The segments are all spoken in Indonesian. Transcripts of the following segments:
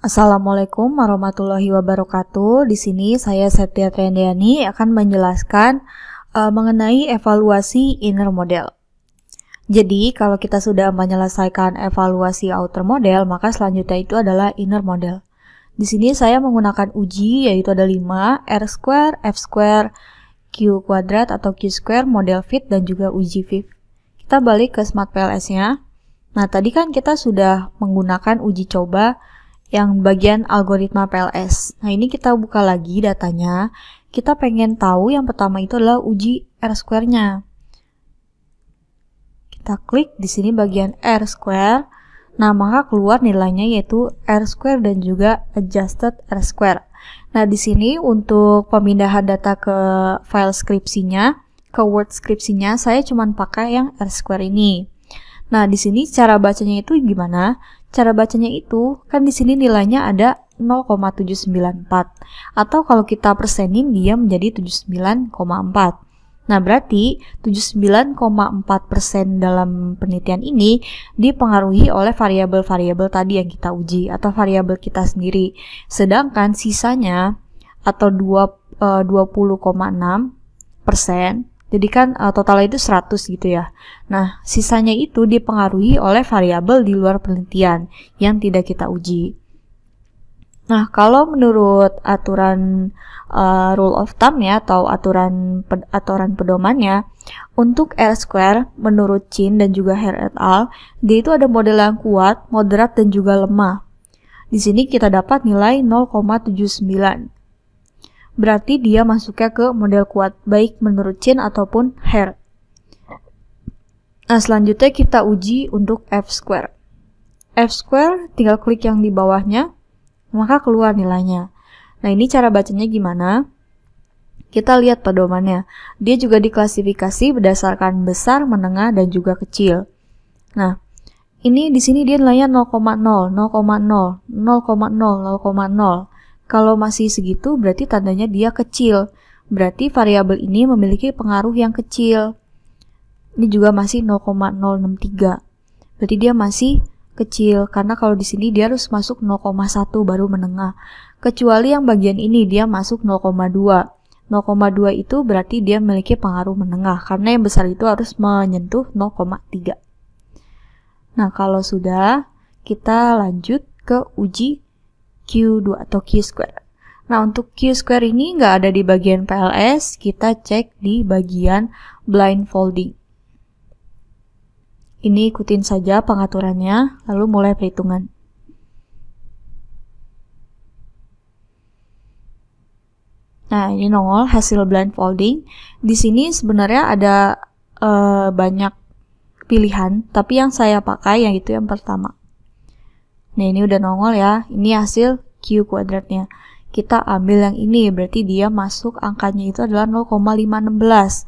Assalamualaikum warahmatullahi wabarakatuh. Di sini saya Septia Trendiani akan menjelaskan mengenai evaluasi inner model. Jadi, kalau kita sudah menyelesaikan evaluasi outer model, maka selanjutnya itu adalah inner model. Di sini saya menggunakan uji, yaitu ada 5, R square, F square, Q kuadrat atau Q square, model fit, dan juga uji fit. Kita balik ke Smart PLS-nya. Nah, tadi kan kita sudah menggunakan uji coba yang bagian algoritma PLS. Nah, ini kita buka lagi datanya. Kita pengen tahu yang pertama itu adalah uji R square-nya. Kita klik di sini bagian R square. Nah, maka keluar nilainya yaitu R square dan juga adjusted R square. Nah, di sini untuk pemindahan data ke file skripsinya, ke Word skripsinya, saya cuma pakai yang R square ini. Nah, di sini cara bacanya itu gimana? Cara bacanya itu, kan di sini nilainya ada 0,794. Atau kalau kita persenin, dia menjadi 79,4. Nah, berarti 79,4% dalam penelitian ini dipengaruhi oleh variabel-variabel tadi yang kita uji, atau variabel kita sendiri. Sedangkan sisanya, atau 20,6%, jadi kan totalnya itu 100 gitu ya. Nah, sisanya itu dipengaruhi oleh variabel di luar penelitian yang tidak kita uji. Nah, kalau menurut aturan rule of thumb ya, atau aturan pedomannya, untuk R square menurut Chin dan juga Hare et al, dia itu ada model yang kuat, moderat, dan juga lemah. Di sini kita dapat nilai 0,79. Berarti dia masuknya ke model kuat, baik menurut Chin ataupun Hare. Nah, selanjutnya kita uji untuk F square. F square tinggal klik yang di bawahnya, maka keluar nilainya. Nah, ini cara bacanya gimana? Kita lihat pedomannya. Dia juga diklasifikasi berdasarkan besar, menengah, dan juga kecil. Nah, ini di sini dia nilainya 0,0, 0,0, 0,0, 0,0. Kalau masih segitu, berarti tandanya dia kecil. Berarti variabel ini memiliki pengaruh yang kecil. Ini juga masih 0,063. Berarti dia masih kecil, karena kalau di sini dia harus masuk 0,1 baru menengah. Kecuali yang bagian ini dia masuk 0,2. 0,2 itu berarti dia memiliki pengaruh menengah, karena yang besar itu harus menyentuh 0,3. Nah, kalau sudah, kita lanjut ke uji Q2 atau Q square. Nah, untuk Q square ini nggak ada di bagian PLS, kita cek di bagian blindfolding. Ini ikutin saja pengaturannya, lalu mulai perhitungan. Nah, ini nongol hasil blindfolding. Di sini sebenarnya ada banyak pilihan, tapi yang saya pakai yang itu yang pertama. Nah, ini udah nongol ya. Ini hasil Q kuadratnya. Kita ambil yang ini, berarti dia masuk angkanya itu adalah 0,516.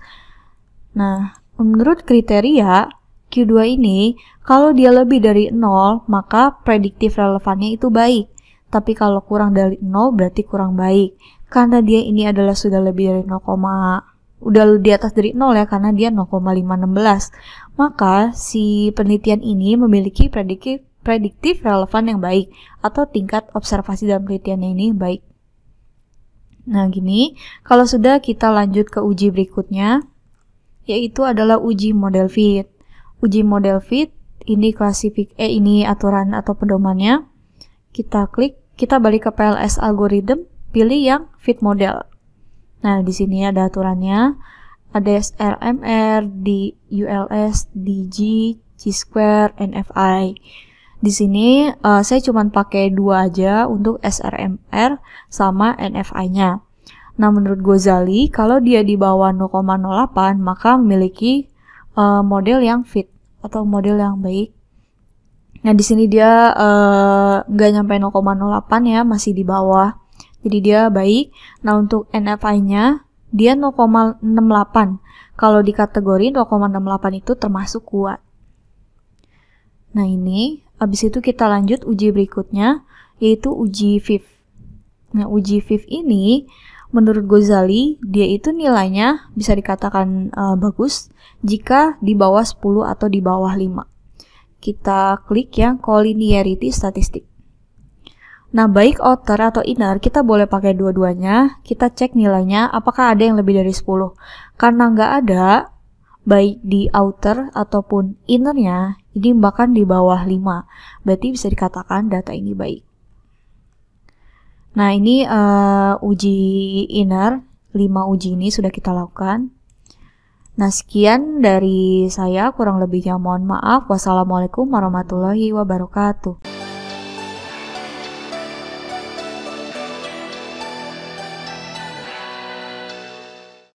Nah, menurut kriteria Q2 ini, kalau dia lebih dari 0, maka prediktif relevannya itu baik. Tapi kalau kurang dari 0, berarti kurang baik. Karena dia ini adalah sudah lebih dari 0, udah di atas dari 0 ya, karena dia 0,516. Maka si penelitian ini memiliki prediktif relevan yang baik, atau tingkat observasi dalam penelitiannya ini baik. Nah, gini, kalau sudah kita lanjut ke uji berikutnya, yaitu adalah uji model fit. Uji model fit, ini ini aturan atau pedomannya. Kita klik, kita balik ke PLS algorithm, pilih yang fit model. Nah, di sini ada aturannya, ada SRMR, DULS, DG, Chi-square, NFI. Di sini saya cuma pakai 2 aja untuk SRMR sama NFI-nya. Nah, menurut Ghazali, kalau dia di bawah 0,08, maka memiliki model yang fit atau model yang baik. Nah, di sini dia nggak nyampe 0,08 ya, masih di bawah. Jadi dia baik. Nah, untuk NFI-nya, dia 0,68. Kalau di kategori 0,68 itu termasuk kuat. Nah, ini habis itu kita lanjut uji berikutnya, yaitu uji FIF. Nah, uji FIF ini menurut Ghazali, dia itu nilainya bisa dikatakan bagus jika di bawah 10 atau di bawah 5. Kita klik yang collinearity statistic. Nah, baik outer atau inner, kita boleh pakai dua-duanya. Kita cek nilainya, apakah ada yang lebih dari 10. Karena nggak ada, baik di outer ataupun innernya, ini bahkan di bawah 5. Berarti bisa dikatakan data ini baik. Nah, ini uji inner, 5 uji ini sudah kita lakukan. Nah, sekian dari saya, kurang lebihnya mohon maaf. Wassalamualaikum warahmatullahi wabarakatuh.